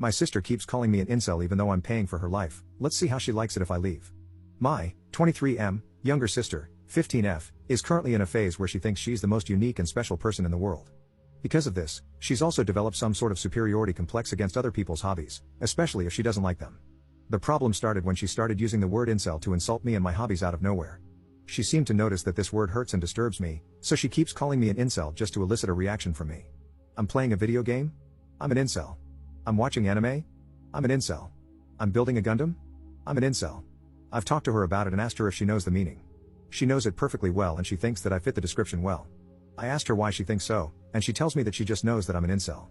My sister keeps calling me an incel even though I'm paying for her life. Let's see how she likes it if I leave. My 23M younger sister, 15F, is currently in a phase where she thinks she's the most unique and special person in the world. Because of this, she's also developed some sort of superiority complex against other people's hobbies, especially if she doesn't like them. The problem started when she started using the word incel to insult me and my hobbies out of nowhere. She seemed to notice that this word hurts and disturbs me, so she keeps calling me an incel just to elicit a reaction from me. I'm playing a video game? I'm an incel. I'm watching anime? I'm an incel. I'm building a Gundam? I'm an incel. I've talked to her about it and asked her if she knows the meaning. She knows it perfectly well and she thinks that I fit the description well. I asked her why she thinks so, and she tells me that she just knows that I'm an incel.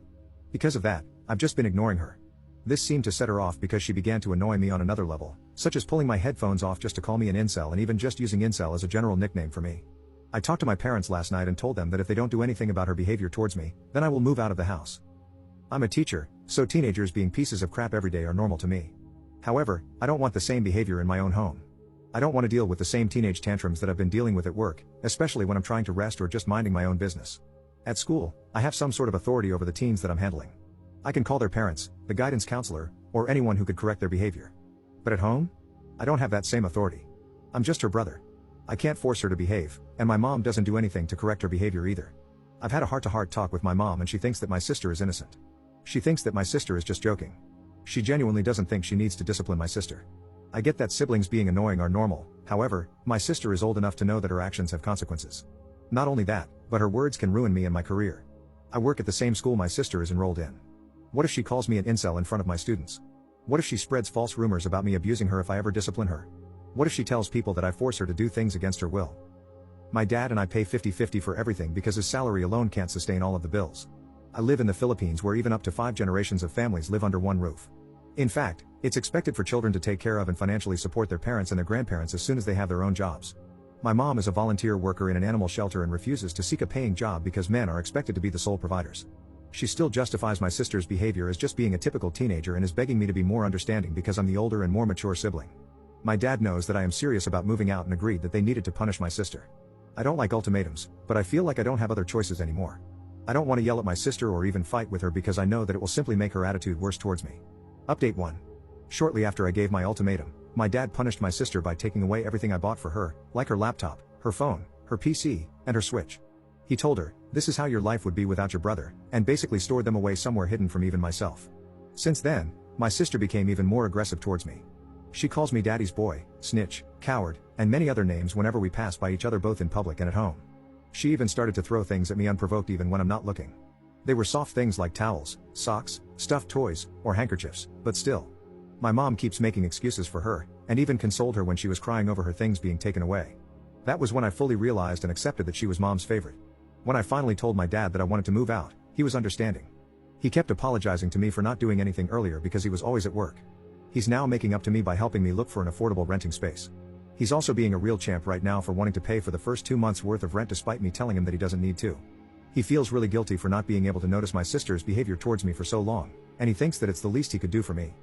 Because of that, I've just been ignoring her. This seemed to set her off because she began to annoy me on another level, such as pulling my headphones off just to call me an incel and even just using incel as a general nickname for me. I talked to my parents last night and told them that if they don't do anything about her behavior towards me, then I will move out of the house. I'm a teacher, so teenagers being pieces of crap every day are normal to me. However, I don't want the same behavior in my own home. I don't want to deal with the same teenage tantrums that I've been dealing with at work, especially when I'm trying to rest or just minding my own business. At school, I have some sort of authority over the teens that I'm handling. I can call their parents, the guidance counselor, or anyone who could correct their behavior. But at home? I don't have that same authority. I'm just her brother. I can't force her to behave, and my mom doesn't do anything to correct her behavior either. I've had a heart-to-heart talk with my mom and she thinks that my sister is innocent. She thinks that my sister is just joking. She genuinely doesn't think she needs to discipline my sister. I get that siblings being annoying are normal, however, my sister is old enough to know that her actions have consequences. Not only that, but her words can ruin me and my career. I work at the same school my sister is enrolled in. What if she calls me an incel in front of my students? What if she spreads false rumors about me abusing her if I ever discipline her? What if she tells people that I force her to do things against her will? My dad and I pay 50-50 for everything because his salary alone can't sustain all of the bills. I live in the Philippines where even up to 5 generations of families live under one roof. In fact, it's expected for children to take care of and financially support their parents and their grandparents as soon as they have their own jobs. My mom is a volunteer worker in an animal shelter and refuses to seek a paying job because men are expected to be the sole providers. She still justifies my sister's behavior as just being a typical teenager and is begging me to be more understanding because I'm the older and more mature sibling. My dad knows that I am serious about moving out and agreed that they needed to punish my sister. I don't like ultimatums, but I feel like I don't have other choices anymore. I don't want to yell at my sister or even fight with her because I know that it will simply make her attitude worse towards me. Update 1. Shortly after I gave my ultimatum, my dad punished my sister by taking away everything I bought for her, like her laptop, her phone, her PC, and her Switch. He told her, "This is how your life would be without your brother," and basically stored them away somewhere hidden from even myself. Since then, my sister became even more aggressive towards me. She calls me daddy's boy, snitch, coward, and many other names whenever we pass by each other both in public and at home. She even started to throw things at me unprovoked even when I'm not looking. They were soft things like towels, socks, stuffed toys, or handkerchiefs, but still. My mom keeps making excuses for her, and even consoled her when she was crying over her things being taken away. That was when I fully realized and accepted that she was mom's favorite. When I finally told my dad that I wanted to move out, he was understanding. He kept apologizing to me for not doing anything earlier because he was always at work. He's now making up to me by helping me look for an affordable renting space. He's also being a real champ right now for wanting to pay for the first 2 months worth of rent despite me telling him that he doesn't need to. He feels really guilty for not being able to notice my sister's behavior towards me for so long, and he thinks that it's the least he could do for me.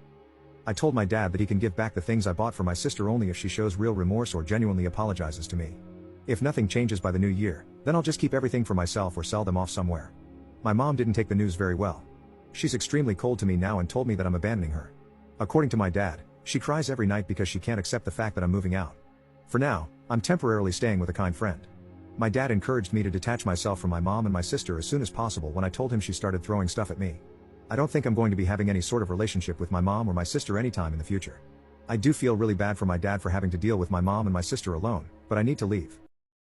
I told my dad that he can give back the things I bought for my sister only if she shows real remorse or genuinely apologizes to me. If nothing changes by the new year, then I'll just keep everything for myself or sell them off somewhere. My mom didn't take the news very well. She's extremely cold to me now and told me that I'm abandoning her. According to my dad, she cries every night because she can't accept the fact that I'm moving out. For now, I'm temporarily staying with a kind friend. My dad encouraged me to detach myself from my mom and my sister as soon as possible when I told him she started throwing stuff at me. I don't think I'm going to be having any sort of relationship with my mom or my sister anytime in the future. I do feel really bad for my dad for having to deal with my mom and my sister alone, but I need to leave.